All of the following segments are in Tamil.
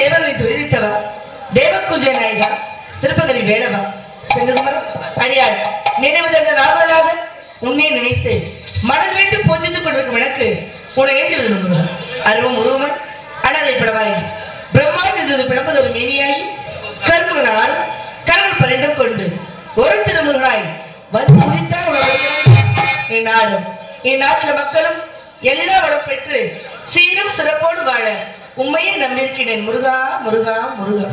தேவர்களை துரித்தவா, தேவகுஞ்ச நாயகா, திருப்பதி வேலவா, செங்குமரம் அடியாள் நினைவதென்ற நாவலாக உன்னை நினைத்து மனம் வைத்து பூஜித்துக் கொண்டிருக்கும் எனக்கு உன்னை ஏற்றுவது நம்புகிறோம். அருவம் உருவமாய் அனாதைப்படவாய் பிரம்மாண்ட பிறப்பது ஒரு மேனியாய் கருமுகனால் கடவுள் பரிடம் கொண்டு ஒரு திருமுருகனாய் வந்து உதித்தார் என் நாடும் என் நாட்டில் மக்களும் எல்லா வளம் பெற்று சீரும் சிறப்போடு வாழ உண்மையை நம்பியிருக்கிறேன். முருகா முருகா முருகா.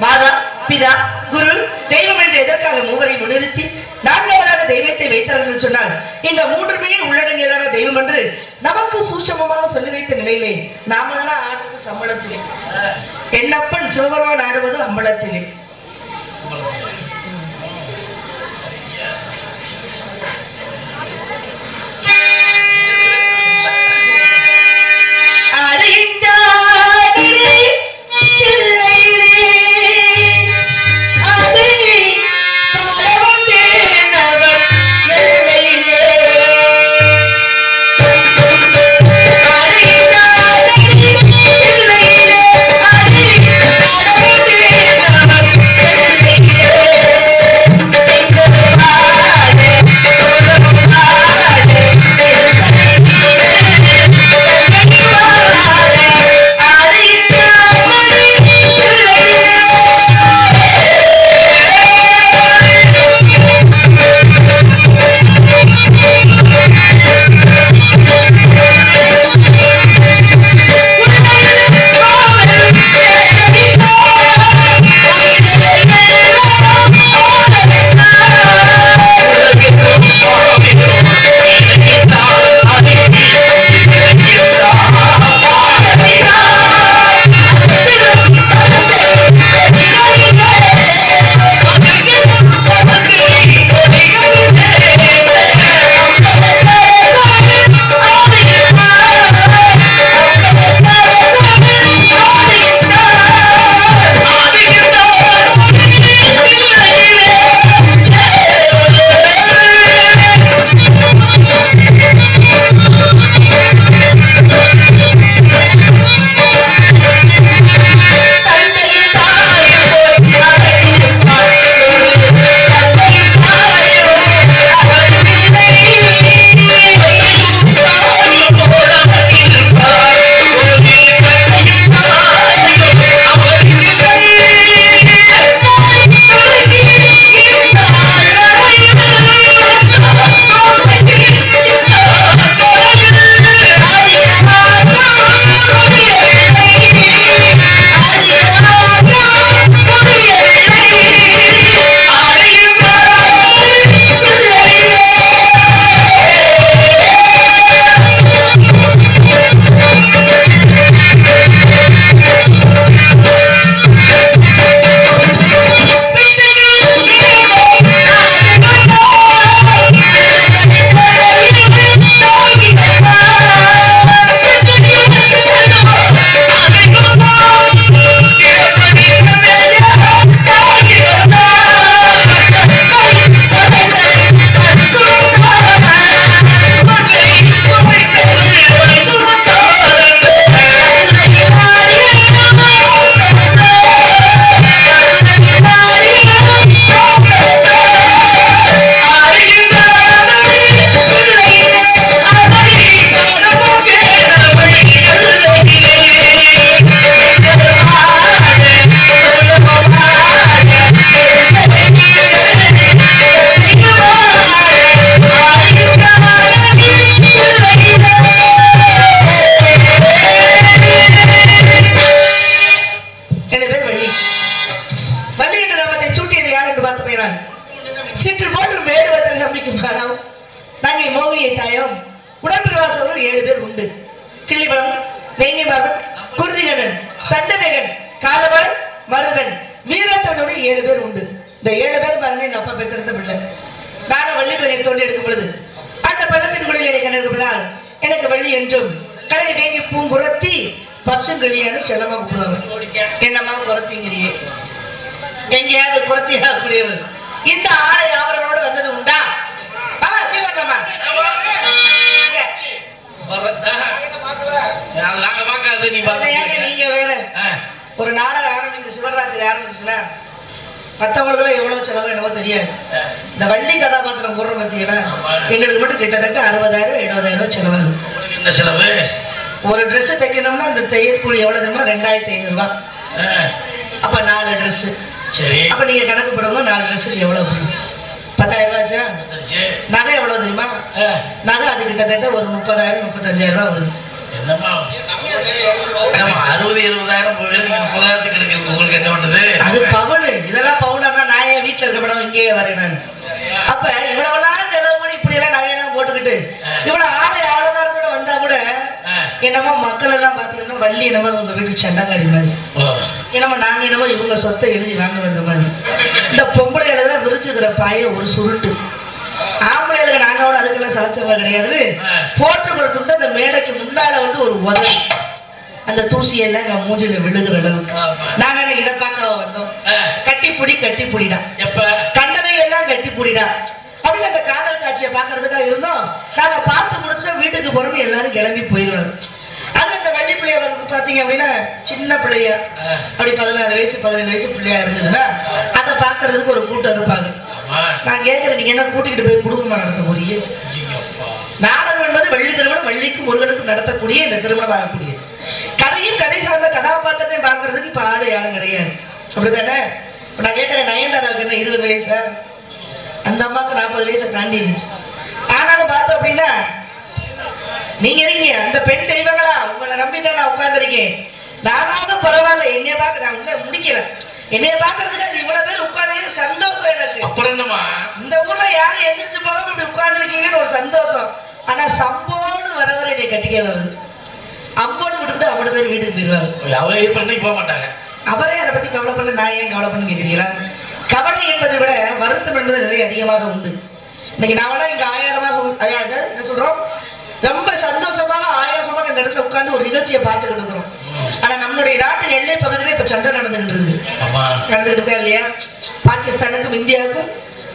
மாதா பிதா குரு தெய்வம் என்று எதற்காக மூவரை முன்னிறுத்தி நான்காவதாக தெய்வத்தை வைத்தார்கள் சொன்னால் இந்த மூன்று பேர் உள்ளடங்கியதான தெய்வம் என்று நமக்கு சூட்சமமாக சொல்லி வைத்த நிலையிலே நாம தான் ஆடுவது சம்பளத்திலே, என்னப்பன் சிவபெருமான் ஆடுவது அம்பலத்திலே. நாங்கள் மோகினியை தாயம் உடன்பிரவாசவர்கள் 7 பேர் உண்டு. கிள்ளிபலம், வேங்கிமகன், குருதிகனன், சண்டவேகன், காலவன், மருதன், வீரத்தனோட 7 பேர் உண்டு. இந்த 7 பேர் பாருங்க எங்க அப்பா பெற்றெடுத்த பிள்ளை. நானும் வள்ளி கொஞ்சம் தோண்டி எடுக்கும் பொழுது அந்த பள்ளத்தின் குடியில் என்னை கண்டிருப்பதால் எனக்கு வள்ளி என்றும் கடலை வேங்கி பூங்குரத்தி பசுங்கிளியான்னு செல்லமா கூப்பிடுவாங்க. என்னம்மா குரத்திங்கிறியே, எங்கேயாவது குரத்தி ஆகக்கூடியவர் இந்த ஆடை ஆவரணோடு வந்தது உண்டா? சீவண்ணம்மா நீங்க வேற ஒரு நாடகம் ஆரம்பிச்சு சிவராத்திரி ஆரம்பிச்சுன்னா மற்றவங்களுக்கு எவ்வளவு செலவு என்னவோ தெரியாது. இந்த வள்ளி கதாபாத்திரம் போடுற பார்த்தீங்கன்னா எங்களுக்கு மட்டும் கிட்டத்தட்ட 60,000-70,000 செலவாகும். என்ன செலவு? ஒரு ட்ரெஸ் தைக்கணும்னா அந்த தையற்கூலி எவ்வளவு தெரியுமா? 2,500 ரூபாய். அப்ப 4 ட்ரெஸ். சரி, அப்ப நீங்க கணக்கு போடுவோம் 4 ட்ரெஸ் எவ்வளவு? 10,000 ரூபாய்ச்சா? நகை எவ்வளவு தெரியுமா? நகை அது கிட்டத்தட்ட ஒரு 30,000-35,000 ரூபாய் வருது. என்னமா 60,000-70,000 உங்களுக்கு என்ன பண்ணுது? அது பவுனு. இதெல்லாம் பவுனா நான் என் வீட்டுல இருக்க படம் இங்கேயே வரேன் நான். அப்ப இவ்வளவுலாம் செலவு பண்ணி இப்படி எல்லாம் நகையெல்லாம் போட்டுக்கிட்டு இவ்வளவு ஆடை ஆளுநரோட வந்தா கூட என்னமோ மக்கள் எல்லாம் பாத்தீங்கன்னா வள்ளி என்னமோ உங்க வீட்டு சண்டைக்காரி மாதிரி, என்னமோ நாங்க என்னமோ இவங்க சொத்தை எழுதி வாங்க வந்த மாதிரி. இந்த பொம்பளைகளை விரிச்சுக்கிற பாய ஒரு சுருட்டு, ஆம்பளைகளுக்கு நாங்க கூட அதுக்கெல்லாம் சலச்சவங்க கிடையாது. போட்டுக்கிற துண்டு அந்த மேடைக்கு முன்னால வந்து ஒரு உதவி, அந்த தூசியெல்லாம் எங்க மூஞ்சில விழுகிற அளவுக்கு நாங்க இதை பார்க்க வந்தோம். கட்டி புடிடா, எப்ப கண்டதை எல்லாம் கட்டி புடிடா அப்படின்னு அந்த காதல் காட்சியை பார்க்கறதுக்காக இருந்தோம். நாங்க பார்த்து முடிச்சுட்டோம், வீட்டுக்கு போறோம், எல்லாரும் கிளம்பி போயிடுவாங்க. அது அந்த வள்ளி பிள்ளைய பாத்தீங்க அப்படின்னா சின்ன பிள்ளையா அப்படி 16 வயசு 17 வயசு பிள்ளையா இருந்ததுன்னா அதை பாக்குறதுக்கு ஒரு கூட்டம் இருப்பாங்க. நான் கேட்கிறேன், நீங்க என்ன கூட்டிகிட்டு போய் குடும்பமா நடத்த போறீங்க? நாடகம் என்பது வள்ளி திருமணம், வள்ளிக்கும் முருகனுக்கும் நடத்தக்கூடிய இந்த திருமணம் ஆகக்கூடிய கதையும் கதை சார்ந்த கதாபாத்திரத்தையும் பாக்குறதுக்கு இப்ப ஆளு யாரும் கிடையாது. அப்படித்தானே? நான் கேட்கிறேன், நயன்தாராவுக்கு என்ன 20 வயசா? அந்த அம்மாவுக்கு 40 வயசை தாண்டி இருந்துச்சு. ஆனாலும் பார்த்தோம் அப்படின்னா நீங்க இருக்கீங்க அந்த பெண் தெய்வங்களா, உங்களை நம்பிதான் நான் உட்கார்ந்துருக்கேன். நானாவது பரவாயில்ல, என்னைய பார்க்க நான் உண்மை முடிக்கல, என்னைய பாக்குறதுக்கு அது இவ்வளவு பேர் உட்கார்ந்து சந்தோஷம் எனக்கு. அப்புறம் என்னமா இந்த ஊர்ல யாரும் எந்திரிச்சு போகாம இப்படி உட்கார்ந்துருக்கீங்கன்னு ஒரு சந்தோஷம். ஆனா சம்போன்னு வரவரை என்னை கட்டிக்க வருது, அம்போன்னு விட்டு அவ்வளவு பேர் வீட்டுக்கு போயிடுவாங்க. அவரே பண்ணி போக மாட்டாங்க. அவரே அதை பத்தி கவலை பண்ண, நான் ஏன் கவலை பண்ணு கேட்கிறீங்களா? கவலை என்பதை விட வருத்தம் என்பது நிறைய அதிகமாக உண்டு. இன்னைக்கு நாமெல்லாம் இங்க ஆயிரமாக என்ன சொல்றோம், ரொம்ப சந்தோஷமாக ஆயாசமாக இந்த இடத்துல உட்கார்ந்து ஒரு நிகழ்ச்சியை பார்த்துக்கிட்டு இருக்கிறோம். ஆனா நம்மளுடைய நாட்டின் எல்லை பகுதியில இப்ப சண்டை நடந்துகிட்டு இருக்கா இல்லையா? பாகிஸ்தானுக்கும் இந்தியாவுக்கும்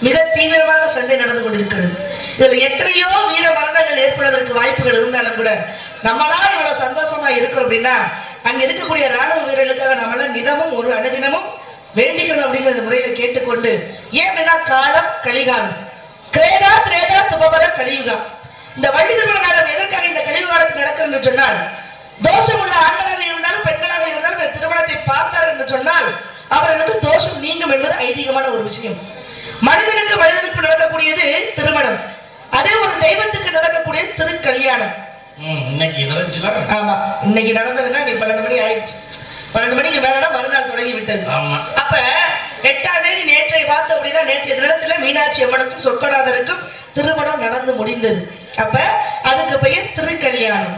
மிக தீவிரமாக சண்டை நடந்து கொண்டிருக்கிறது. இதுல எத்தனையோ வீர மரணங்கள் ஏற்படுவதற்கு வாய்ப்புகள் இருந்தாலும் கூட நம்மளா இவ்வளவு சந்தோஷமா இருக்கிறோம் அப்படின்னா அங்க இருக்கக்கூடிய ராணுவ வீரர்களுக்காக நம்மள தினமும் ஒரு அனுதினமும் வேண்டிக்கணும் அப்படிங்கிற முறையில கேட்டுக்கொண்டு, ஏன் அப்படின்னா காலம் கலிகாலம், கிரேதா திரேதா துபபர கலியுகம். இந்த வள்ளி திருமண நாடகம் எதற்காக இந்த கலியுகாலத்தில் நடக்கும் என்று சொன்னால், தோஷம் உள்ள ஆண்களாக இருந்தாலும் பெண்களாக இருந்தாலும் இந்த திருமணத்தை பார்த்தார் என்று சொன்னால் அவர்களுக்கு தோஷம் நீங்கும் என்பது ஐதீகமான ஒரு விஷயம். மனிதனுக்கு மனிதனுக்கு நடக்கக்கூடியது திருமணம், அதே ஒரு தெய்வத்துக்கு நடக்கக்கூடிய திருக்கல்யாணம். ஆமா, இன்னைக்கு நடந்ததுன்னா நீ 12 மணி ஆயிடுச்சு, 12 மணிக்கு மேல மறுநாள் தொடங்கி விட்டது. அப்ப 8ஆம் தேதி நேற்றை பார்த்தோம் அப்படின்னா நேற்றைய தினத்துல மீனாட்சி அம்மனுக்கும் சொக்கநாதருக்கும் திருமணம் நடந்து முடிந்தது. அப்ப அதுக்கு பெயர் திருக்கல்யாணம்.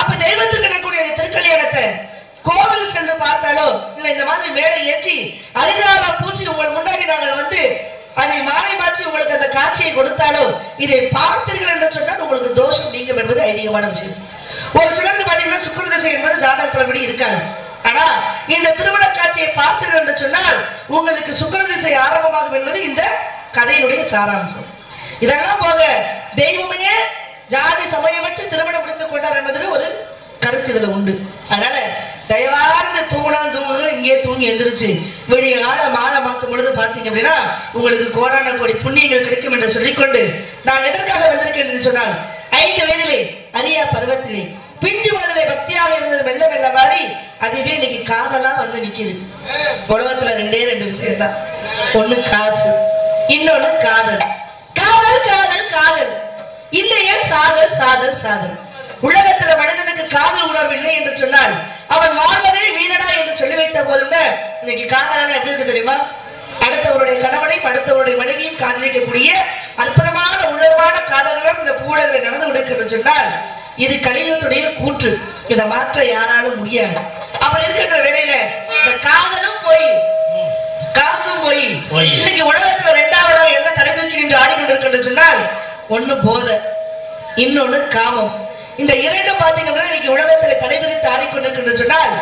அப்ப தெய்வத்துக்கு நடக்கக்கூடிய திருக்கல்யாணத்தை கோவில் சென்று பார்த்தாலோ இல்ல இந்த மாதிரி மேடை ஏற்றி அரிதாரம் பூசி உங்கள் முன்னாடி நாங்கள் வந்து அதை மாறி மாற்றி உங்களுக்கு அந்த காட்சியை கொடுத்தாலோ இதை பார்த்தீர்கள் என்று சொன்னால் உங்களுக்கு தோஷம் நீங்கும் என்பது ஐதீகமான விஷயம். ஒரு சிலருக்கு பாத்தீங்கன்னா சுக்கிர திசை என்பது ஜாதக பலபடி இருக்காது. ஆனா இந்த திருமண காட்சியை பார்த்தீர்கள் என்று சொன்னால் உங்களுக்கு சுக்கிர திசை ஆரம்பமாகும் என்பது இந்த கதையினுடைய சாராம்சம். இதெல்லாம் போக தெய்வமே ஜாதி சமயமற்று திருமணம் முடித்துக் கொண்டார் என்பதில் ஒரு கருத்து இதுல உண்டு. அதனால தயவார்ந்து தூங்கினாலும் தூங்குதோ இங்கேயே தூங்கி எந்திரிச்சு விடிய மாலை மாற்றும் பொழுது பார்த்தீங்க அப்படின்னா உங்களுக்கு கோடான கோடி புண்ணியங்கள் கிடைக்கும் என்று சொல்லிக்கொண்டு நான் எதற்காக வந்திருக்கேன் என்று சொன்னால், 5 வயதிலே அரியா பருவத்திலே பிஞ்சு மனதிலே பக்தியாக இருந்தது மெல்ல மெல்ல மாறி அதுவே இன்னைக்கு காதலா வந்து நிக்குது. உலகத்துல 2 விஷயம் தான், ஒண்ணு காசு, இன்னொன்னு காதல். காதல் காதல் காதல் இல்லையே சாதல் சாதல் சாதல். உலகத்துல மனிதனுக்கு காதல் உணர்வு இல்லை என்று சொன்னால் அவன் வாழ்வதே வீணடா என்று சொல்லி வைத்த போதும் இன்னைக்கு காதலான எப்படி இருக்கு தெரியுமா? அடுத்தவருடைய கணவனையும் அடுத்தவருடைய மனைவியும் காதலிக்கக்கூடிய அற்புதமான உணர்வான காதல்களும் என்று சொன்னால் இது கலியுகத்துடைய கூற்று. இதை மாற்ற யாராலும் முடியாது. அப்படி இருக்கின்ற வேளையில இந்த காதலும் போய் காசும் போய் இன்னைக்கு உலகத்துல இரண்டாவதாக என்ன தலை தூக்கி நின்று ஆடிக்கொண்டிருக்கின்ற சொன்னால் ஒண்ணு போதை, இன்னொன்னு காமம். இந்த இரண்டு பாத்தீங்கன்னா இன்னைக்கு உலகத்துல தலைவிரித்து ஆடிக்கொண்டிருக்கின்ற சொன்னால்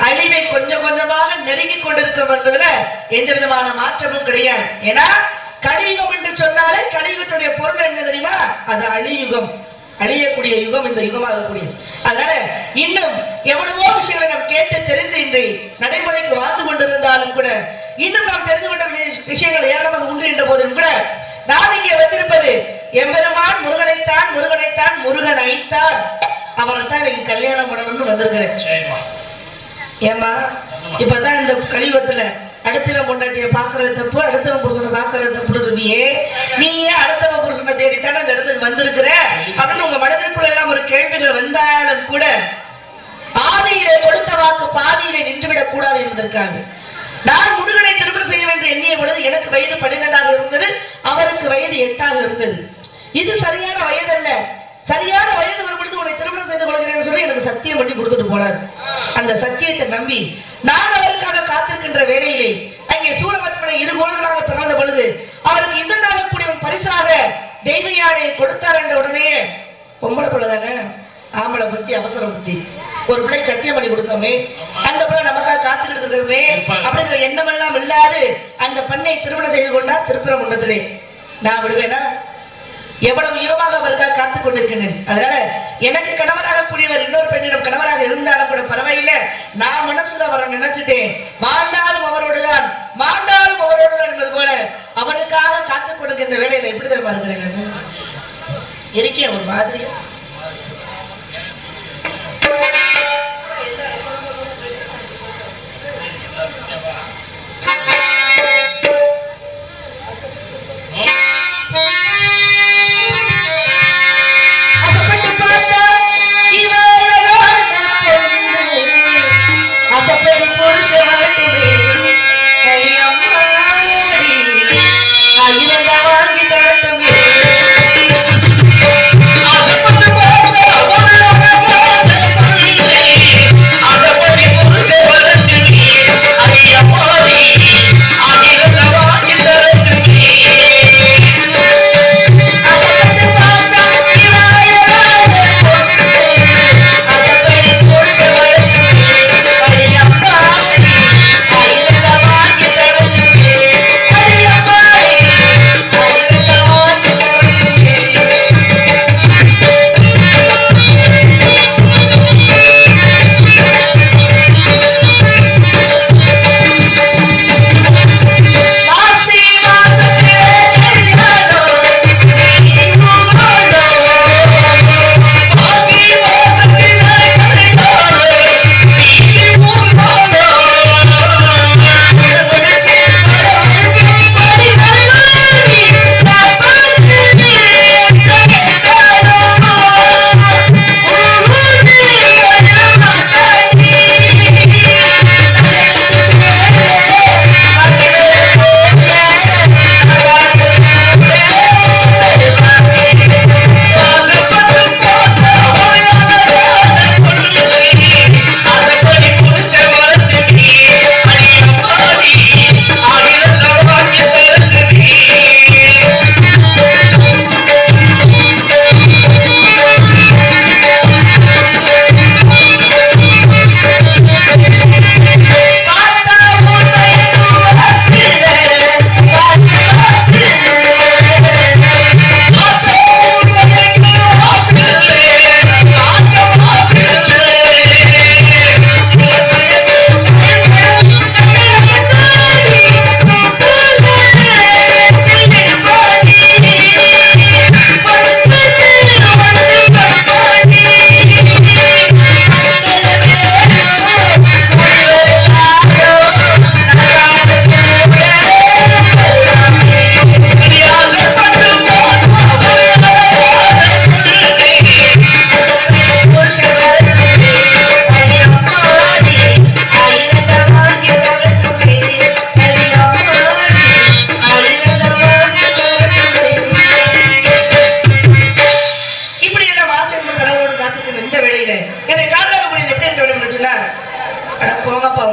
அழிவை கொஞ்சம் கொஞ்சமாக நெருங்கி கொண்டிருக்கும் என்பதுல எந்த விதமான மாற்றமும் கிடையாது. ஏன்னா கலியுகம் என்று சொன்னாலே கலியுகத்துடைய பொருள் என்ன தெரியுமா? அது அழியுகம், அழியக்கூடிய யுகம் இந்த யுகமாகக்கூடியது. அதனால இன்னும் எவ்வளவோ விஷயங்களை நாம் கேட்டு தெரிந்து இன்றை நடைமுறைக்கு வாழ்ந்து கொண்டிருந்தாலும் கூட இன்னும் நாம் தெரிந்து கொண்ட விஷயங்கள் ஏராளமாக உண்டு என்ற போதிலும் கூட நான் இங்கே வந்திருப்பது எம்பெருமான் முருகனைத்தான் முருகனைத்தான் முருகனைத்தான் அவரை தான் இன்னைக்கு கல்யாணம் பண்ணணும்னு வந்திருக்கிறேன். ஏமா இப்பதான் இந்த கலியுகத்துல அடுத்தவன் பொண்டாட்டிய பாக்குறது தப்பு, அடுத்தவன் புருஷனை பாக்குறது தப்புன்னு சொன்னியே, நீ ஏன் அடுத்தவன் புருஷனை தேடித்தானே அந்த இடத்துக்கு வந்திருக்கிற அப்படின்னு உங்க மனதிற்குள்ள எல்லாம் ஒரு கேள்விகள் வந்தாலும் கூட ஆதியிலே கொடுத்த வாக்கு பாதியிலே நின்றுவிடக் கூடாது என்பதற்காக நான் முருகனை திருமணம் செய்ய வேண்டும் எண்ணிய பொழுது எனக்கு வயது 12 இருந்தது, அவருக்கு வயது 8 இருந்தது. இது சரியான வயது அல்ல. சரியான வயது வரும் பொழுது உன்னை திருமணம் செய்து கொள்கிறேன் சொல்லி எனக்கு சத்தியம் பண்ணி கொடுத்துட்டு போனார். அந்த சத்தியத்தை நம்பி நான் அவருக்காக காத்திருக்கின்ற வேளையிலே அங்கே சூரபத்மனை 2 கோள்களாக பிறந்த பொழுது அவருக்கு இந்த நாளக்கூடிய பரிசாக தெய்வ யானையை கொடுத்தார் என்ற உடனே பொம்பளை பிள்ளை தானே, ஆம்பளை புத்தி அவசர புத்தி, ஒரு பிள்ளை சத்தியம் பண்ணி கொடுத்தோமே, அந்த பிள்ளை நமக்காக காத்துக்கிட்டு இருக்கிறோமே அப்படிங்கிற எண்ணமெல்லாம் இல்லாது அந்த பெண்ணை திருமணம் செய்து கொண்டார் திருப்பரங்குன்றத்திலே. நான் விடுவேனா? எவ்வளவு ஈரமாக அவருக்காக காத்துக் கொண்டிருக்கிறேன். அதனால எனக்கு கணவராக கூடியவர் இன்னொரு பெண்ணிடம் கணவராக இருந்தாலும் கூட பரவாயில்லை, நான் மனசுல அவரை நினைச்சிட்டேன், வாழ்ந்தாலும் அவரோடுதான் மாண்டாலும் அவரோடுதான் என்பது போல அவருக்காக காத்துக் கொண்டிருக்கின்ற வேலையில எப்படி தெரியுமா இருக்கிறேன் இருக்கேன் ஒரு மாதிரி. வாங்கி தரட்டும்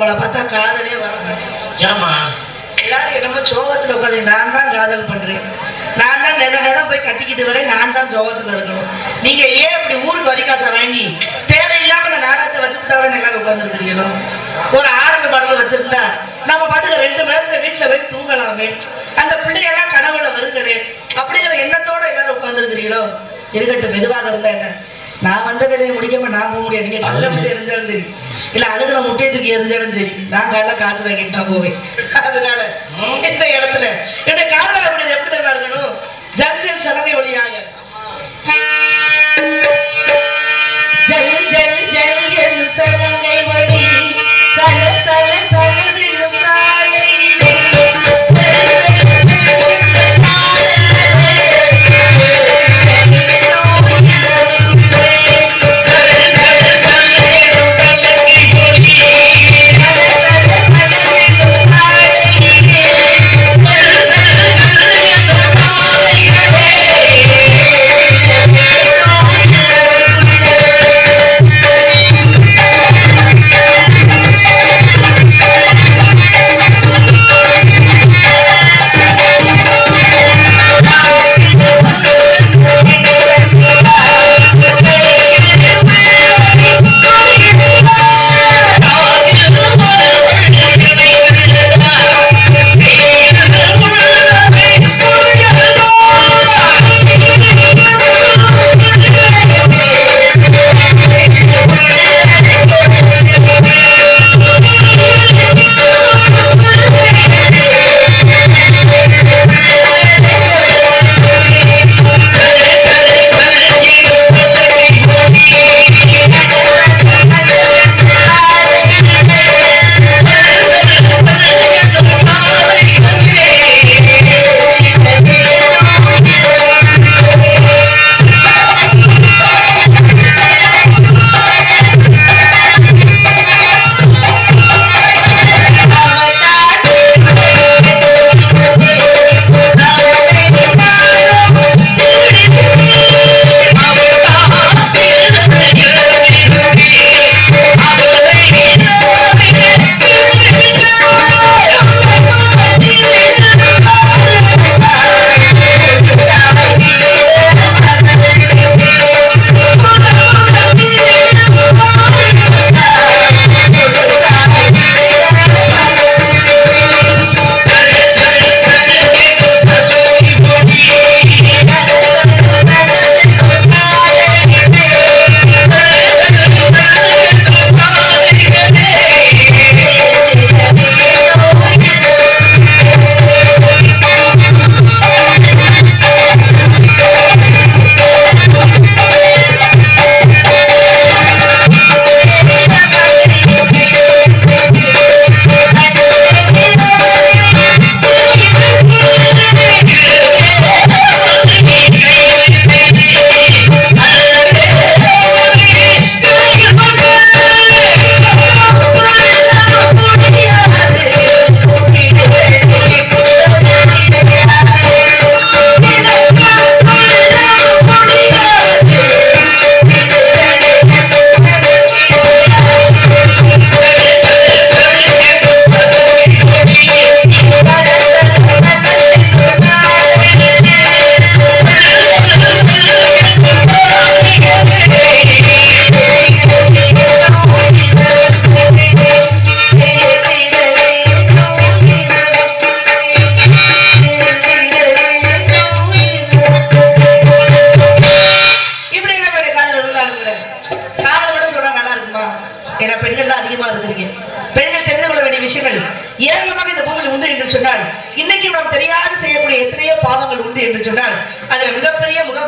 அவளை பார்த்தா காதலே வர ஏமா எல்லாரும் என்னமோ சோகத்துல உட்காந்து நான் தான் காதல் பண்றேன், நான் தான் நேரம் போய் கத்திக்கிட்டு வரேன், நான் தான் சோகத்துல இருக்கணும். நீங்க ஏன் இப்படி ஊருக்கு வரிகாசை வாங்கி தேவையில்லாம இந்த நாடகத்தை வச்சுக்கிட்டாலும் எல்லாரும் உட்காந்துருக்கிறீங்களோ? ஒரு ஆரம்ப பாடல வச்சிருந்தா நம்ம பாட்டுக்கு 2 மணி நேரத்துல வீட்டுல போய் தூங்கலாமே, அந்த பிள்ளைகள்லாம் கனவுல வருகிறது அப்படிங்கிற எண்ணத்தோட எல்லாரும் உட்காந்துருக்கிறீங்களோ? இருக்கட்டும், மெதுவாக இருந்தா என்ன, நான் வந்த வேலையை முடிக்காம நான் போக முடியாது. நீங்க கல்ல முட்டை எரிஞ்சாலும் சரி, இல்ல அழுகுன முட்டையை தூக்கி எரிஞ்சாலும் சரி, நான் காலைல காசு வாங்கிட்டு தான் போவேன். அதனால இந்த இடத்துல என்னுடைய காதல அப்படிது எப்படி தெரியுமா இருக்கணும்? ஜல்ஜல் சலவை ஒளியாக ஜல் ஜல் ஜல் என் சலங்கை ஒளி சல சல சலவிலும் சாலை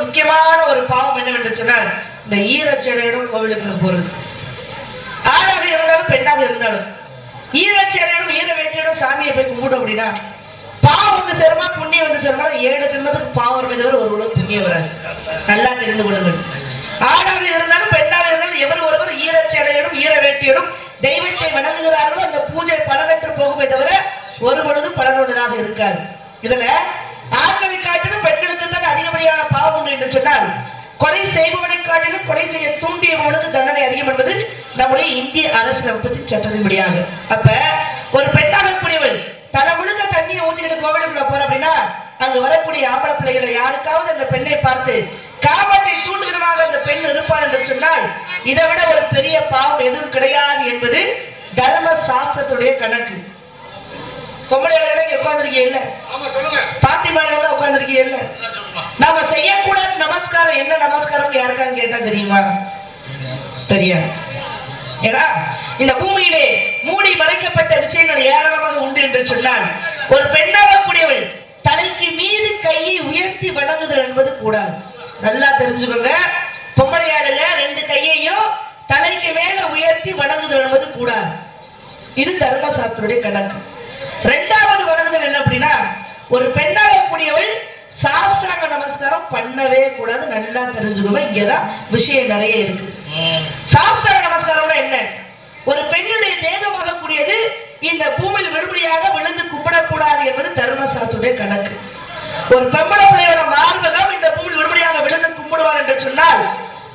முக்கியமான ஒரு பாவம் என்னவென்று சொன்னால் இந்த ஈரச்சேலையோடும் கோவிலுக்குள்ள போறது. ஆணாக இருந்தாலும் பெண்ணாக இருந்தாலும் ஈரச்சேலையோடும் ஈர வேட்டியோடும் சாமியை போய் கும்பிட்டோம் அப்படின்னா பாவம் வந்து சேருமா புண்ணியம் வந்து சேருமா? 7 ஜென்மத்துக்கு பாவம் தவிர ஒரு உலகம் புண்ணியம் வராது. நல்லா தெரிந்து கொள்ளுங்கள். ஆணாக இருந்தாலும் பெண்ணாக இருந்தாலும் எவர் ஒருவர் ஈரச்சேலையோடும் ஈர வேட்டியோடும் தெய்வத்தை வணங்குகிறார்களோ அந்த பூஜை பலனற்று போகுமே தவிர ஒரு பொழுதும் பலனுள்ளதாக இருக்காது. இதுல ஆண்களை காட்டிலும் பெண்களுக்கு தான் அதிகப்படியான பாவம் உண்டு என்று சொன்னால் கொலை செய்பவனை காட்டிலும் கொலை செய்ய தூண்டியவனுக்கு தண்டனை அதிகம் என்பது நம்முடைய இந்திய அரசியலமைப்பின் சட்டத்தின்படியாக. அப்ப ஒரு பெண்ணாக கூடியவள் தலை முழுக்க தண்ணியை ஊத்திக்கிட்டு கோவிலுக்குள்ள போற அப்படின்னா அங்க வரக்கூடிய ஆம்பளை பிள்ளைகளை யாருக்காவது அந்த பெண்ணை பார்த்து காமத்தை தூண்டும் விதமாக அந்த பெண் இருப்பாள் என்று சொன்னால் இதை விட ஒரு பெரிய பாவம் எதுவும் கிடையாது என்பது தர்ம சாஸ்திரத்துடைய கணக்கு. பொம்பளையாளர்கள் உட்கார்ந்துருக்கீங்க, பாட்டிமார்கள் உட்கார்ந்துருக்கீங்க. நாம செய்யக்கூடாத நமஸ்காரம் என்ன நமஸ்காரம் யாருக்காவது கேட்டா தெரியுமா? தெரியாது. ஏன்னா இந்த பூமியிலே மூடி மறைக்கப்பட்ட விஷயங்கள் ஏராளமாக உண்டு என்று சொன்னால் ஒரு பெண்ணாக கூடியவள் தலைக்கு மீது கையை உயர்த்தி வணங்குதல் என்பது கூடாது. நல்லா தெரிஞ்சுக்கோங்க, பொம்பளையாளுங்க 2 கையையும் தலைக்கு மேல உயர்த்தி வணங்குதல் என்பது கூடாது. இது தர்மசாஸ்திரத்துடைய கணக்கு. 2வது வணங்குதல் என்ன அப்படின்னா ஒரு பெண்ணாக கூடியவள் சாஷ்டாங்க நமஸ்காரம் பண்ணவே கூடாது. நல்லா தெரிஞ்சுக்கோங்க, இங்கதான் விஷயம் நிறைய இருக்கு. சாஷ்டாங்க நமஸ்காரம்னா என்ன? ஒரு பெண்ணுடைய தேகமாக கூடியது இந்த பூமியில் விடுபடியாக விழுந்து கும்பிடக்கூடாது என்பது தர்மசாஸ்திரத்துடைய கணக்கு. ஒரு பெண்மண பிள்ளையோட மார்பகம் இந்த பூமியில் விடுபடியாக விழுந்து கும்பிடுவார் என்று சொன்னால்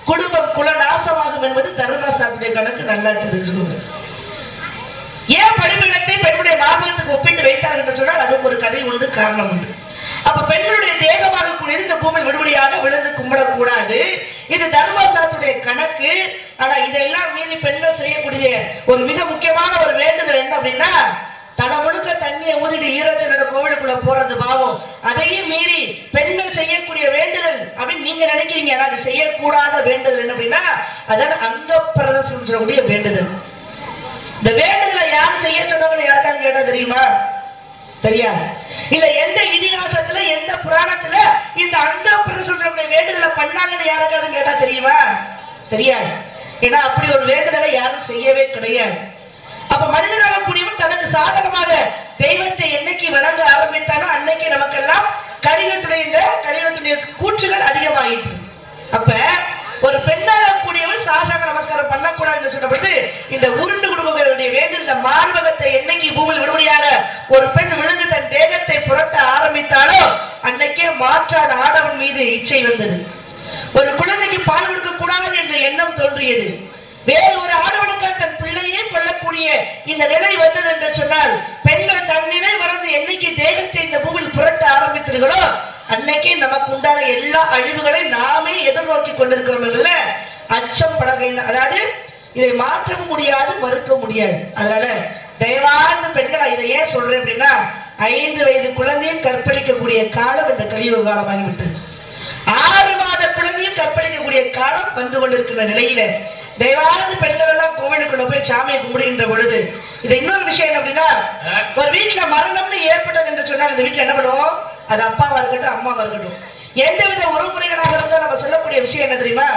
குடும்பம் குல நாசமாகும் என்பது தர்மசாஸ்திரத்துடைய கணக்கு. நல்லா தெரிஞ்சுக்கோங்க. ஏன் படிப்பிடத்தை பெண்ணுடைய மார்பகத்துக்கு ஒப்பிட்டு வைத்தார் என்று சொன்னால் அதுக்கு ஒரு கதை உண்டு, காரணம் உண்டு. அப்ப பெண்களுடைய தேகமாக கூடியது இந்த பூமியில் விடுபடியாக விழுந்து கும்பிடக்கூடாது. இது தர்மசாஸ்திரத்துடைய கணக்கு. ஆனா இதெல்லாம் மீறி பெண்கள் செய்யக்கூடிய ஒரு மிக முக்கியமான ஒரு வேண்டுதல் என்ன அப்படின்னா தலை முழுக்க தண்ணியை ஊதிட்டு ஈரச்சனோட கோவிலுக்குள்ள போறது பாவம். அதையும் மீறி பெண்கள் செய்யக்கூடிய வேண்டுதல் அப்படின்னு நீங்க நினைக்கிறீங்க. ஆனா அது செய்யக்கூடாத வேண்டுதல் என்ன அப்படின்னா அதான் அங்க பிரதர்சனம் சொல்லக்கூடிய வேண்டுதல். இந்த வேண்டுதலை யார் செய்ய சொன்னவங்க யாருக்காவது கேட்டா தெரியுமா? தெரியாது. இல்ல எந்த இதிகாசத்துல எந்த புராணத்துல இந்த அங்க பிரதர்சனம் வேண்டுதலை பண்ணாங்கன்னு யாருக்காவது கேட்டா தெரியுமா? தெரியாது. ஏன்னா அப்படி ஒரு வேண்டுதலை யாரும் செய்யவே கிடையாது. அப்ப மனிதனாக கூடியவன் தனக்கு சாதகமாக தெய்வத்தை என்னைக்கு வணங்க ஆரம்பித்தானோ அன்னைக்கு நமக்கெல்லாம் கலியுகத்துடைய கூற்றுகள் அதிகமாயிற்று. அப்ப ஒரு பெண்ணாக கூடியவன் சாசாங்க நமஸ்காரம் பண்ணக்கூடாது என்று சொன்னபொழுது இந்த உருண்டு குடும்பங்களுடைய வேண்டுதல் மார்பகத்தை என்னைக்கு பூமியில் விடுபடியாக ஒரு பெண் விழுந்து தன் தேகத்தை புரட்ட ஆரம்பித்தாலோ அன்னைக்கே மாற்றான ஆடவன் மீது இச்சை வந்தது. ஒரு குழந்தைக்கு பால் கொடுக்க கூடாது என்ற எண்ணம் தோன்றியது. வேறு ஒரு ஆடவனுக்காக தன் பிள்ளையே கொள்ளக்கூடிய இந்த நிலை வந்தது என்று சொன்னால் பெண்கள் தன் நிலை மறந்து என்னைக்கு தேகத்தை இந்த பூமியில் புரட்ட ஆரம்பித்தீர்களோ அன்னைக்கே நமக்கு உண்டான எல்லா அழிவுகளையும் நாமே எதிர்நோக்கி கொண்டிருக்கிறோம் என்பதுல அச்சம் பட வேண்டும். அதாவது இதை மாற்றவும் முடியாது, மறுக்க முடியாது. அதனால தயவார்ந்த பெண்கள் இதை ஏன் சொல்றேன் அப்படின்னா 5 வயது குழந்தையும் கற்பழிக்கக்கூடிய காலம் இந்த கலியுக காலமாகிவிட்டது. 6 மாத குழந்தையும் கற்பழிக்கக்கூடிய காலம் வந்து கொண்டிருக்கிற நிலையில தயவார்ந்த பெண்கள் எல்லாம் கோவிலுக்குள்ள போய் சாமியை கும்பிடுகின்ற பொழுது இது இன்னொரு விஷயம் என்ன அப்படின்னா ஒரு வீட்டுல மரணம்னு ஏற்பட்டது என்று சொன்னால் இந்த வீட்டுல என்ன பண்ணுவோம்? அது அப்பாவா இருக்கட்டும் அம்மாவா இருக்கட்டும் எந்தவித உறவுமுறைகளாக இருந்தா நம்ம சொல்லக்கூடிய விஷயம் என்ன தெரியுமா?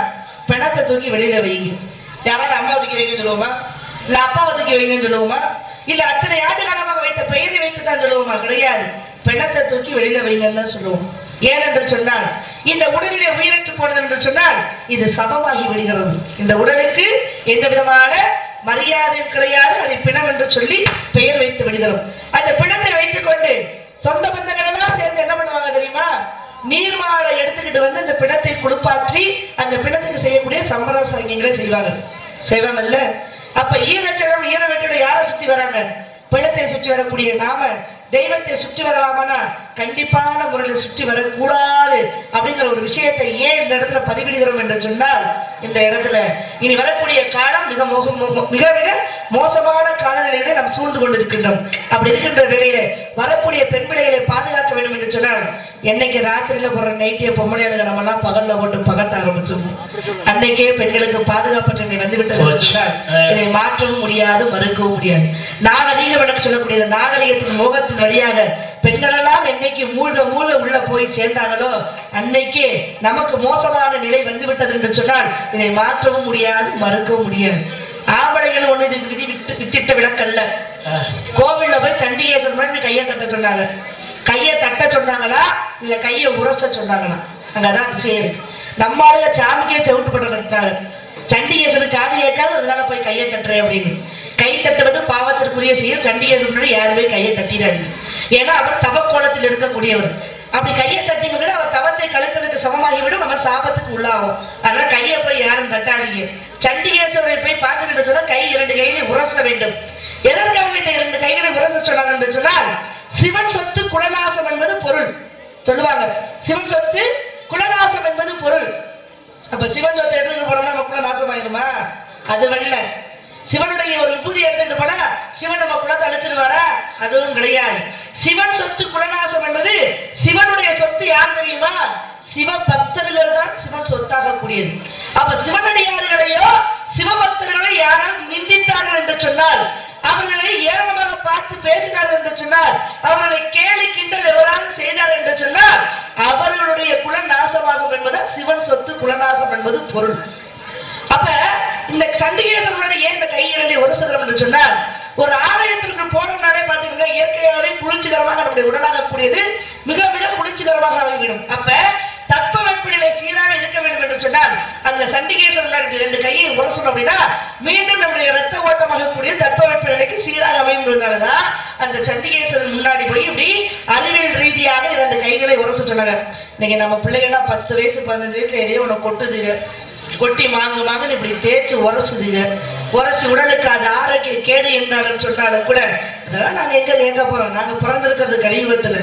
பிணத்தை தூக்கி வெளியில வைங்க. யாராவது அம்மா தூக்கி வைங்கன்னு சொல்லுவோமா? இல்ல அப்பாவை தூக்கி வைங்கன்னு சொல்லுவோமா? இல்ல அத்தனை ஆண்டு காலமாக வைத்த பெயரை வைத்து தான் சொல்லுவோமா? கிடையாது. பிணத்தை தூக்கி வெளியில வைங்கன்னு தான் சொல்லுவோம். ஏனென்று சொன்னால் இந்த உடலிலே உயிரற்று போனது என்று சொன்னால் இது சமமாகி விடுகிறது. இந்த உடலுக்கு எந்த விதமான மரியாதையும் கிடையாது. அதை பிணம் என்று சொல்லி பெயர் வைத்து விடுகிறோம். அந்த பிணத்தை வைத்துக் கொண்டு சொந்த பந்தங்கள் எல்லாம் சேர்ந்து என்ன பண்ணுவாங்க தெரியுமா? நீர்மாலை எடுத்துக்கிட்டு வந்து அந்த பிணத்தை குளிப்பாற்றி அந்த பிணத்துக்கு செய்யக்கூடிய சம்பர சங்கியங்களை செய்வாங்கல்ல. அப்ப ஈரச்சடம் ஈர வேட்டியோட யாரை சுத்தி வராங்க? பிணத்தை சுற்றி வரக்கூடிய நாம தெய்வத்தை சுற்றி வரலாமானா கண்டிப்பான முறையில் சுற்றி வரக்கூடாது அப்படிங்கிற ஒரு விஷயத்தை ஏன் இந்த இடத்துல பதிவிடுகிறோம் என்று சொன்னால் இந்த இடத்துல இனி வரக்கூடிய காலம் மிக மிக மிக மோசமான காலநிலையில நாம் சூழ்ந்து கொண்டிருக்கின்றோம். அப்படி இருக்கின்ற வேளையில வரக்கூடிய பெண் பிள்ளைகளை பாதுகாக்க வேண்டும் என்று சொன்னால் என்னைக்கு ராத்திரியில போற நைட்டிய பொம்மளையாளுங்க நம்ம எல்லாம் பகல்ல போட்டு பகட்ட ஆரம்பிச்சோம். அன்னைக்கே பெண்களுக்கு பாதுகாப்பற்ற வந்துவிட்டது. இதை மாற்றவும் முடியாது, மறுக்கவும் முடியாது. நாகரீகம் என்று சொல்லக்கூடிய நாகரீகத்தின் மோகத்தின் வழியாக பெண்களெல்லாம் என்னைக்கு மூழ்க உள்ள போய் சேர்ந்தாங்களோ அன்னைக்கே நமக்கு மோசமான நிலை வந்துவிட்டது என்று சொன்னால் இதை மாற்றவும் முடியாது, மறுக்கவும் முடியாது. ஆம்பளைகள் ஒண்ணு இதுக்கு வித்திட்ட விளக்கல்ல. கோவில்ல போய் சண்டிகேசன் கையை தட்ட சொன்னாங்க. கையை தட்ட சொன்னாங்களா இல்ல கையை உரச சொன்னாங்களா? அங்கதான் விஷயம் இருக்கு. நம்ம ஆளுங்க சாமிக்கே செவிட்டு பட்டு கட்டினாங்க. சண்டிகேசனுக்கு காது கேட்காது, அதனால போய் கையை தட்டுறேன் அப்படின்னு. கை தட்டுவது பாவத்திற்குரிய செய்யும். சண்டிகேசன் யாருமே கையை தட்டிடாது. ஏன்னா அவர் தவக்கோலத்தில் இருக்கக்கூடியவர். அப்படி கையை தட்டிங்க அவர் தவத்தை கழித்ததுக்கு சமமாகிவிடும், நம்ம சாபத்துக்கு உள்ளாகும். அதனால கையை போய் யாரும் கட்டாதீங்க. சண்டிகேஸ்வரரை போய் பார்த்துக்கிட்டு சொன்னா கை 2 கையில உரச வேண்டும். எதற்காக இந்த 2 கைகளை உரச சொன்னாங்க என்று சொன்னால், சிவன் சொத்து குலநாசம் என்பது பொருள் சொல்லுவாங்க. சிவன் சொத்து குலநாசம் என்பது பொருள். அப்ப சிவன் சொத்தை எடுத்துட்டு போனோம்னா நம்ம குலநாசம் ஆயிருமா? அது வல்ல. சிவனுடைய ஒரு விபூதி எடுத்துட்டு போனா சிவன் நம்ம குலத்தை அழிச்சிருவாரா? அதுவும் கிடையாது. சிவன் சொத்து குலநாசம் என்பது சிவனுடைய சொத்து யார் தெரியுமா? சிவ பக்தர்கள் தான் சிவன் சொத்தாக கூடியது. அப்ப சிவனடியார்களையோ சிவபக்தர்களோ யாரால் நிந்தித்தார்கள் என்று சொன்னால், அவர்களை ஏளனமாக பார்த்து பேசினார்கள் என்று சொன்னால், அவர்களை கேலி கிண்டல் எவராக செய்தார் என்று சொன்னால், அவர்களுடைய குல நாசமாகும் என்பதால் சிவன் சொத்து குலநாசம் என்பது பொருள். அப்ப இந்த சண்டிகேஸ்வரனுடைய ஏன் இந்த கை 2 உரசுகிறோம் என்று சொன்னால், ஒரு ஆலயத்திற்கு போனோம்னாலே பாத்தீங்கன்னா இயற்கையாகவே குளிர்ச்சிகரமாக நம்முடைய உடலாக கூடியது மிக மிக குளிர்ச்சிகரமாக ஆகிவிடும். அப்ப தட்பவெப்பநிலை சீராக இருக்க வேண்டும் என்று சொன்னால், அந்த சண்டிகேஸ்வரன் 2 கையை உரசணும் அப்படின்னா மீண்டும் நம்முடைய ரத்த ஓட்டமாக கூடிய தட்பவெப்பநிலைக்கு சீராக அமையும்ன்றதுனாலதான் அந்த சண்டிகேஸ்வரன் முன்னாடி போய் இப்படி அறிவியல் ரீதியாக 2 கைகளை உரச சொன்னாங்க. இன்னைக்கு நம்ம பிள்ளைகள்லாம் 10 வயசு 15 வயசுல எதையோ ஒண்ணு கொட்டுதுங்க, கொட்டி மாங்குன்னு இப்படி தேய்ச்சி உரசுதுங்க. உரசி உடலுக்கு அது ஆரோக்கிய கேடு என்றாலும் சொன்னாலும் கூட அதெல்லாம் நாங்க எங்க போறோம்? நாங்க பிறந்திருக்கிறது கலியுகத்துல.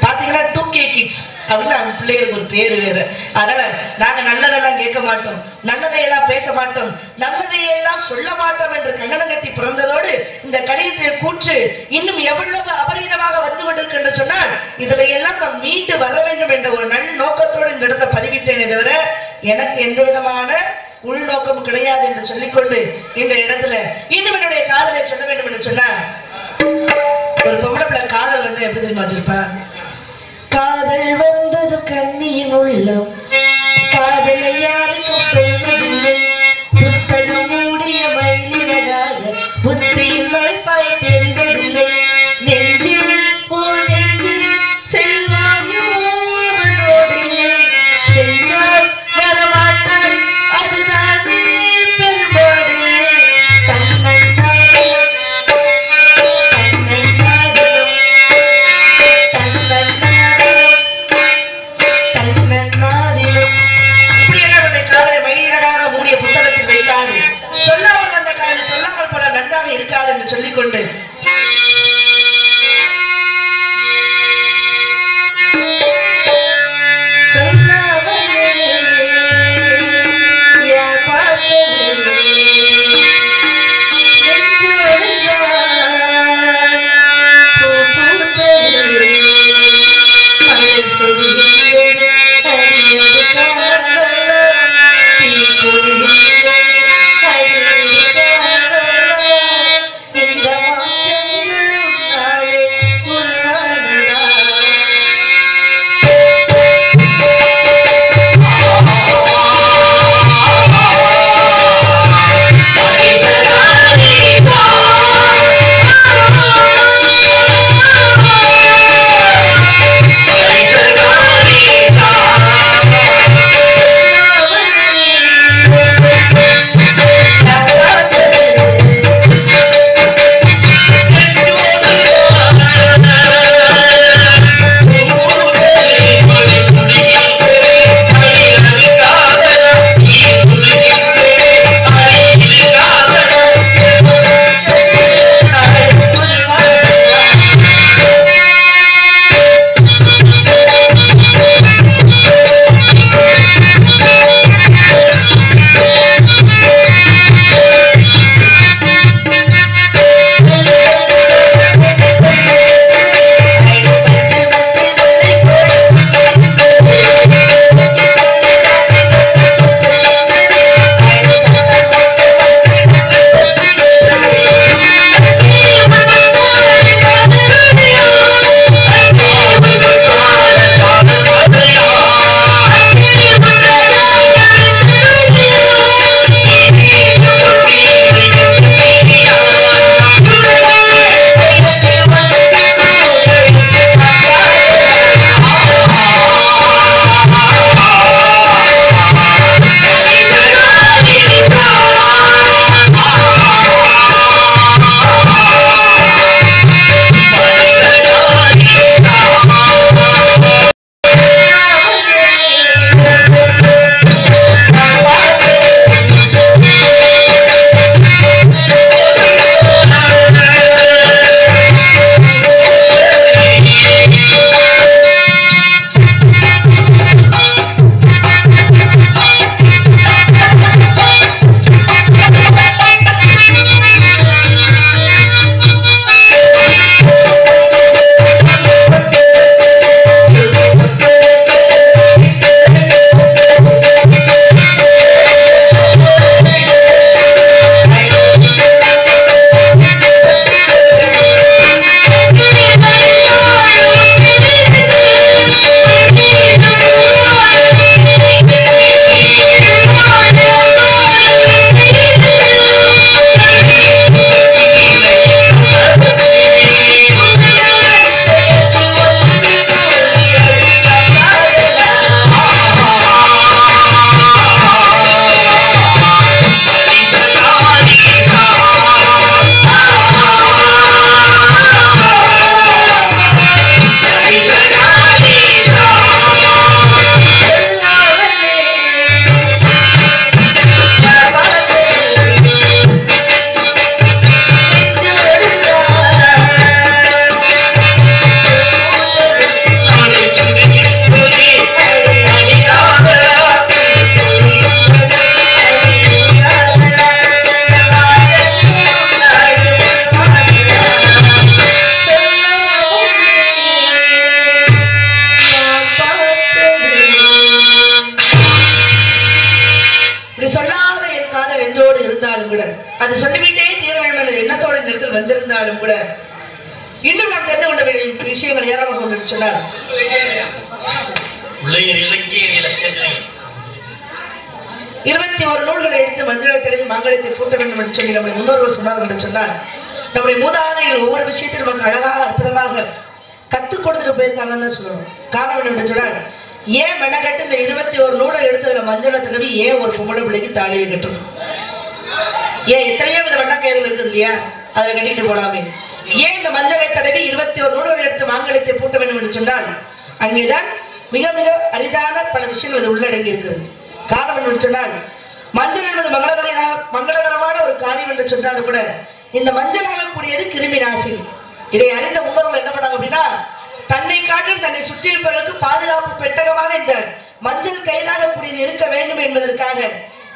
பாத்தீங்கன்னா 2K கிட்ஸ் அப்படின்னு அவங்க பிள்ளைகளுக்கு ஒரு பேரு வேறு. அதனால நாங்க நல்லதெல்லாம் கேட்க மாட்டோம், நல்லதையெல்லாம் பேச மாட்டோம், நல்லதையெல்லாம் சொல்ல மாட்டோம் என்று கங்கணம் கட்டி பிறந்ததோடு இந்த கலியுகத்திலே கூற்று இன்னும் எவ்வளவு அபரீதமாக வந்து கொண்டிருக்கின்ற சொன்னால், இதுல எல்லாம் நாம் மீண்டு வர வேண்டும் என்ற ஒரு நல்ல நோக்கத்தோடு இந்த இடத்தை பதிவிட்டேனே தவிர எனக்கு எந்த விதமான உள்நோக்கம் கிடையாது என்று சொல்லிக்கொண்டு இந்த இடத்துல இன்னும் என்னுடைய காதலை சொல்ல வேண்டும் என்று சொன்னா, ஒரு பொம்பளை பிள்ளை காதல் வந்து எப்படி தெரியுமா வச்சிருப்பா? காதல் வந்தது கண்ணியின் உள்ளம், காதலை யாருக்கும் சொல்வதில்லை, புத்தக மூடிய மயிலினதாக புத்தியில் மறைப்பாய் தெரிவதில்லை, நெஞ்சில் போல் நெஞ்சில் செல்வாயோ அவளோடில்லை, சென்றால் வரமாட்டாய் அதுதான் பெருமாடு, தன்னன்னாதலும் நன்றோடு இருந்தாலும் கூட, அது சொல்லிவிட்டே தீர வேண்டும் என்ற எண்ணத்தோடு இந்த இடத்தில் வந்திருந்தாலும் கூட, இன்னும் நாம் தெரிந்து கொண்ட வேண்டிய விஷயங்கள் ஏராளமாக ஒன்று சொன்னார். 21 நூல்களை எடுத்து மஞ்சளை தடவி மாங்கல்யத்தை பூட்ட வேண்டும் என்று சொல்லி நம்முடைய முன்னோர்கள் சொன்னார்கள் என்று சொன்னால், நம்முடைய மூதாதையர்கள் ஒவ்வொரு விஷயத்தையும் நமக்கு அழகாக அற்புதமாக கத்துக் கொடுத்துட்டு போயிருக்காங்கன்னு தான் சொல்லணும். காரணம் என்று சொன்னால், ஏன் மெனக்கட்டு இந்த 21 நூலை எடுத்து மஞ்சளை தடவி ஏன் ஒரு பொம்பளை பிள்ளைக்கு தாலியை கட்டணும்? ஏன் எத்தனையோ வித வண்ணக்கயிறுகள் இருக்குது இல்லையா, அதை கட்டிட்டு போடாமே. ஏன் இந்த மஞ்சளை தடவி 21 நூல்களை எடுத்து மாங்கல்யத்தை பூட்ட வேண்டும் என்று சொன்னால், அங்கேதான் மிக மிக அரிதான பல விஷயங்கள் அது உள்ளடங்கி இருக்கிறது. காரணம் என்று சொன்னால், மஞ்சள் என்பது மங்களகரமான ஒரு காரியம் என்று சொன்னாலும் கூட, இந்த மஞ்சளாக கூடியது கிருமி நாசி. இதை அறிந்த முன்னோர்கள் என்ன பண்ணாங்க அப்படின்னா, தன்னை காட்டும் தன்னை சுற்றி இருப்பவர்களுக்கு பாதுகாப்பு பெட்டகமாக இந்த மஞ்சள் கயிறாக கூடியது இருக்க வேண்டும் என்பதற்காக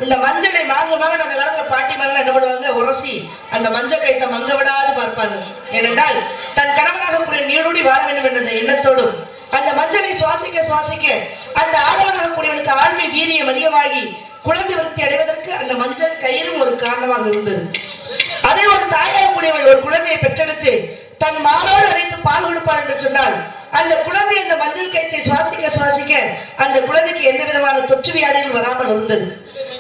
இந்த மஞ்சளை மாங்கமாக அந்த காலத்துல பாட்டி மகள் என்ன பண்ணுவாங்க, உரசி அந்த மஞ்சள் கயிற்றை மங்க விடாது பார்ப்பாங்க. ஏனென்றால் தன் கணவனாக கூடிய நீடூடி வாழ வேண்டும் என்ற எண்ணத்தோடும் அந்த மஞ்சளை சுவாசிக்க சுவாசிக்க அந்த ஆடவனாக கூடியவனுக்கு ஆண்மை வீரியம் அதிகமாகி குழந்தை விருத்தி அடைவதற்கு அந்த மஞ்சள் கயிறும் ஒரு காரணமாக இருந்தது. அதே ஒரு தாயாக கூடியவள் ஒரு குழந்தையை பெற்றெடுத்து தன் மாரோடு அடைத்து பால் கொடுப்பார் என்று சொன்னால், அந்த குழந்தை அந்த மஞ்சள் கயிற்றை சுவாசிக்க சுவாசிக்க அந்த குழந்தைக்கு எந்த விதமான தொற்று வியாதிகள் வராமல் இருந்தது.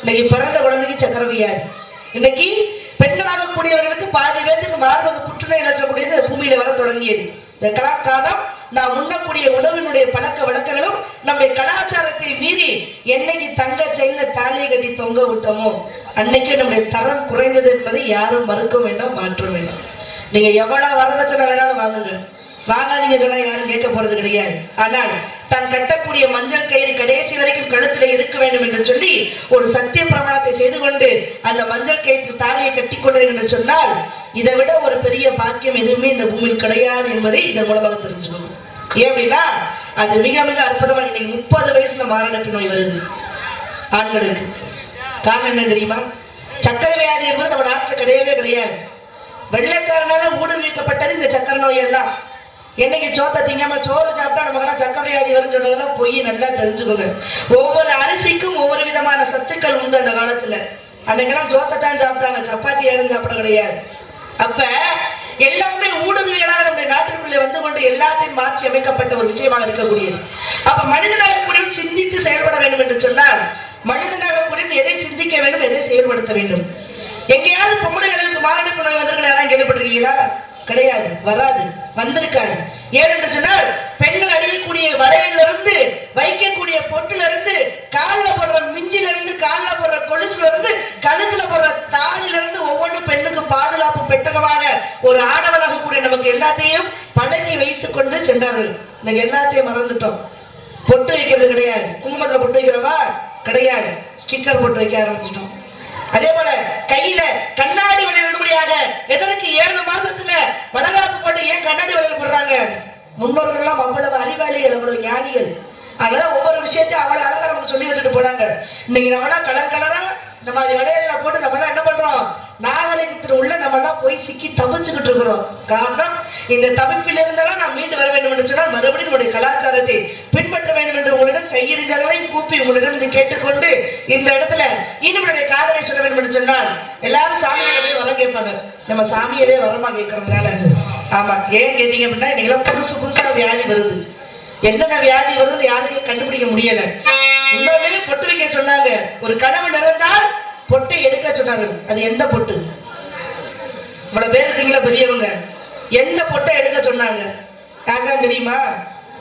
இன்னைக்கு பிறந்த குழந்தைக்கு சக்கரை வியாதி, இன்னைக்கு பெண்களாக கூடியவர்களுக்கு பாதி பேருக்கு மார்பக புற்றுநோய் நிலச்சக்கூடியது பூமியில வர தொடங்கியது. இந்த கலாச்சாரம் நாம் உண்ணக்கூடிய உணவினுடைய பழக்க வழக்கங்களும் நம்முடைய கலாச்சாரத்தை மீறி என்னைக்கு தங்க செயின தாலியை கட்டி தொங்க விட்டோமோ அன்னைக்கு நம்முடைய தரம் குறைந்தது என்பதை யாரும் மறுக்க வேண்டாம், மாற்ற வேண்டாம். நீங்க எவ்வளவு வரதட்சணை வேணாலும் வாங்குங்க, வாங்காதீங்க சொன்னா யாரும் கேட்க போறது கிடையாது. ஆனால் தான் கட்டக்கூடிய மஞ்சள் கயிறு கடைசி வரைக்கும் கழுத்திலே இருக்க வேண்டும் என்று சொல்லி ஒரு சத்திய பிரமாணத்தை செய்து கொண்டு அந்த மஞ்சள் கயிற்று தாலியை கட்டி கொண்டேன் என்று சொன்னால், இதை விட ஒரு பெரிய பாக்கியம் எதுவுமே இந்த பூமியில் கிடையாது என்பதை இதன் மூலமாக தெரிஞ்சுக்கணும். ஏன் அப்படின்னா, அது மிக மிக அற்புதமான. இன்னைக்கு 30 வயசுல மாரடைப்பு நோய் வருது ஆண்களுக்கு. காரணம் என்ன தெரியுமா? சக்கரை வியாதி என்பது நம்ம நாட்டில் கிடையவே கிடையாது. வெள்ளைக்காரனால ஊடுருவிக்கப்பட்டது இந்த சக்கரை நோய் எல்லாம். என்னைக்கு சோத்த திங்காம சோறு சாப்பிட்டா நமக்கு சக்கரை வியாதி வரும்னு சொன்னதெல்லாம் பொய், நல்லா தெரிஞ்சுக்கோங்க. ஒவ்வொரு அரிசிக்கும் ஒவ்வொரு விதமான சத்துக்கள் உண்டு. அந்த காலத்துல அன்னைக்கெல்லாம் சோத்தத்தான் சாப்பிட்டாங்க, சப்பாத்தி யாரும் சாப்பிட கிடையாது. அப்ப எல்லாமே ஊடுருவியலாக நம்முடைய நாட்டிற்குள்ளே வந்து கொண்டு எல்லாத்தையும் மாற்றி அமைக்கப்பட்ட ஒரு விஷயமாக இருக்கக்கூடியது. அப்ப மனிதனாக கூட சிந்தித்து செயல்பட வேண்டும் என்று சொன்னால், மனிதனாக கூட எதை சிந்திக்க வேண்டும், எதை செயல்படுத்த வேண்டும். எங்கேயாவது பொம்பளைகளுக்கு மாரடைப்பு நோய் வந்திருக்கிற யாரும் கேள்விப்பட்டிருக்கீங்களா? கிடையாது, வராது, வந்திருக்காது. ஏனென்று சொன்னால், பெண்கள் அணியக்கூடிய வரையிலிருந்து வைக்கக்கூடிய பொட்டுல இருந்து காலில் போடுற மிஞ்சில இருந்து காலில் போடுற கொலுசுல இருந்து கழுத்துல போடுற தாலில இருந்து ஒவ்வொன்றும் பெண்ணுக்கு பாதுகாப்பு பெட்டகமாக ஒரு ஆடவனாக கூட நமக்கு எல்லாத்தையும் பழக்கி வைத்துக் கொண்டு சென்றார்கள். இந்த எல்லாத்தையும் மறந்துட்டோம். பொட்டு வைக்கிறது கிடையாது, குங்குமத்துல பொட்டு வைக்கிறவா கிடையாது, ஸ்டிக்கர் போட்டு வைக்க ஆரம்பிச்சிட்டோம். அதே போல கையில கண்ணாடி வளையல் விடுபடியாக எதற்கு 7 மாசத்துல வளகாப்பு போட்டு ஏன் கண்ணாடி வளையல் போடுறாங்க? முன்னோர்கள் எல்லாம் அவ்வளவு அறிவாளிகள், அவ்வளவு ஞானிகள். அதனால ஒவ்வொரு விஷயத்தையும் அவ்வளவு அழகா நமக்கு சொல்லி வச்சுட்டு போனாங்க. இன்னைக்கு நம்மளாம் கலர் கலரா இந்த மாதிரி வளையல்ல போட்டு நம்மளாம் என்ன பண்றோம், நாகரிகத்தில் உள்ள நம்மளாம் போய் சிக்கி தவிச்சுக்கிட்டு இருக்கிறோம். காரணம், இந்த தவிப்பில் இருந்தாலும் நாம் மீண்டு வர வேண்டும் என்று சொன்னால் மறுபடியும் நம்முடைய கலாச்சாரத்தை பின்பற்ற வேண்டும் என்று உங்களிடம் கையிருந்தவர்களையும் கூப்பி உங்களிடம் கேட்டுக்கொண்டு இந்த இடத்துல இன்னும் நம்முடைய காதலை சொல்ல வேண்டும் என்று சொன்னால், எல்லாரும் சாமியை வரம் கேட்பாங்க. நம்ம சாமியவே வரமா கேட்கறதுனால, ஆமா ஏன் கேட்டீங்க அப்படின்னா, இன்னைக்கு புதுசா வியாதி வருது. என்னென்ன வியாதி வருது யாருக்கும் கண்டுபிடிக்க முடியல. இன்னொரு பொட்டு வைக்க சொன்னாங்க. ஒரு கணவன் இறந்தால் பொட்டை எடுக்க சொன்னாங்க. அது எந்த பொட்டு? இவ்வளவு பேர் இருக்கீங்களா பெரியவங்க, எந்த பொட்டை எடுக்க சொன்னாங்க? யாருக்கா தெரியுமா?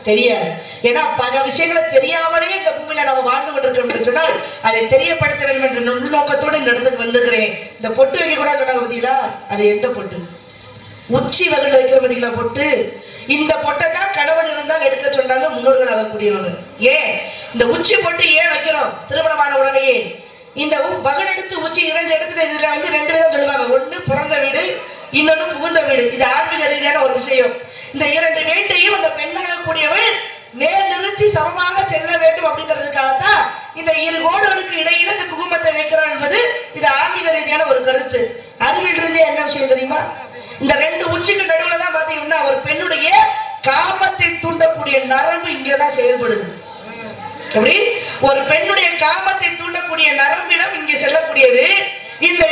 தெரியாது. ஏன்னா பல விஷயங்களை தெரியாமலே இந்த பூமியில நம்ம வாழ்ந்து கொண்டிருக்கோம் சொன்னால் அதை தெரியப்படுத்த வேண்டும் என்ற உள்நோக்கத்தோடு இந்த இடத்துக்கு வந்திருக்கிறேன். இந்த பொட்டு வைக்க கூட சொன்னாங்க பார்த்தீங்களா, அது எந்த பொட்டு? உச்சி வகையில் வைக்கிற பார்த்தீங்களா பொட்டு. இந்த பொட்டை தான் கணவன் இருந்தால் எடுக்க சொன்னாங்க முன்னோர்கள் ஆகக்கூடியவங்க. ஏன் இந்த உச்சி பொட்டு ஏன் வைக்கிறோம்? திருமணமான உடனேயே இந்த வகன் எடுத்து உச்சி 2 இடத்துல இதுல வந்து 2 விதம் சொல்லுவாங்க. ஒண்ணு பிறந்த வீடு, இன்னொன்னு புகுந்த வீடு. இது ஆன்மீக ரீதியான ஒரு விஷயம். இந்த 2 வீட்டையும் அந்த பெண்ணாக கூடியவள் நேர் நிறுத்தி சமமாக செல்ல வேண்டும் அப்படிங்கிறதுக்காகத்தான் இந்த 2 கோடுகளுக்கு இடையில இந்த குங்குமத்தை வைக்கிறான் என்பது இது ஆன்மீக ரீதியான ஒரு கருத்து. அறிவியல் ரீதியா என்ன விஷயம் தெரியுமா? இந்த 2 உச்சிக்கு நடுவுல தான் பாத்தீங்கன்னா ஒரு பெண்ணுடைய காமத்தை தூண்டக்கூடிய நரம்பு இங்கதான் செயல்படுது. எப்படி ஒரு பெண்ணுடைய காமத்தை தூண்டக்கூடிய நரம்பிடம் இங்கே செல்லக்கூடியது. இந்த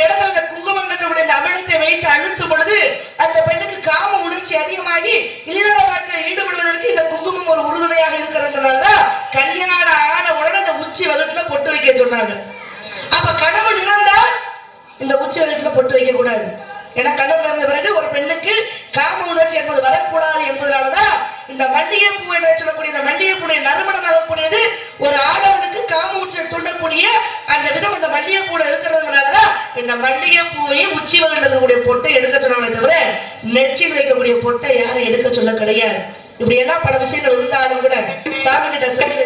உணர்ச்சி அதிகமாகி இல்லற வாழ்க்கையில் ஈடுபடுவதற்கு இந்த குங்குமம் ஒரு உறுதுணையாக இருக்கிறதுனாலதான் கல்யாணம் ஆன உடனே இந்த உச்சி வகுட்டுல பொட்டு வைக்க சொன்னாங்க. அப்ப கணவன் இருந்தால் இந்த உச்சி வகுட்டுல பொட்டு வைக்க கூடாது. ஏன்னா கணவன் இருந்த பிறகு ஒரு பெண்ணுக்கு காம உணர்ச்சி என்பது வரக்கூடாது என்பதனாலதான் இந்த மல்லிகை பூ என்று சொல்லக்கூடிய இந்த மல்லிகை பூனை நறுமணமாகக்கூடியது ஒரு ஆடவனுக்கு காம உணர்ச்சியை தூண்டக்கூடிய அந்த விதம் இந்த மல்லிகை பூல இருக்கிறதுனாலதான் இந்த மல்லிகை பூவையும் உச்சி வகையில் இருக்கக்கூடிய பொட்டை எடுக்க சொன்னாங்களே தவிர நெற்றில் வைக்கக்கூடிய பொட்டை யாரும் எடுக்க சொல்ல கிடையாது. இப்படி எல்லாம் பல விஷயங்கள் இருந்தாலும் கூட சாமி கிட்ட சொல்லி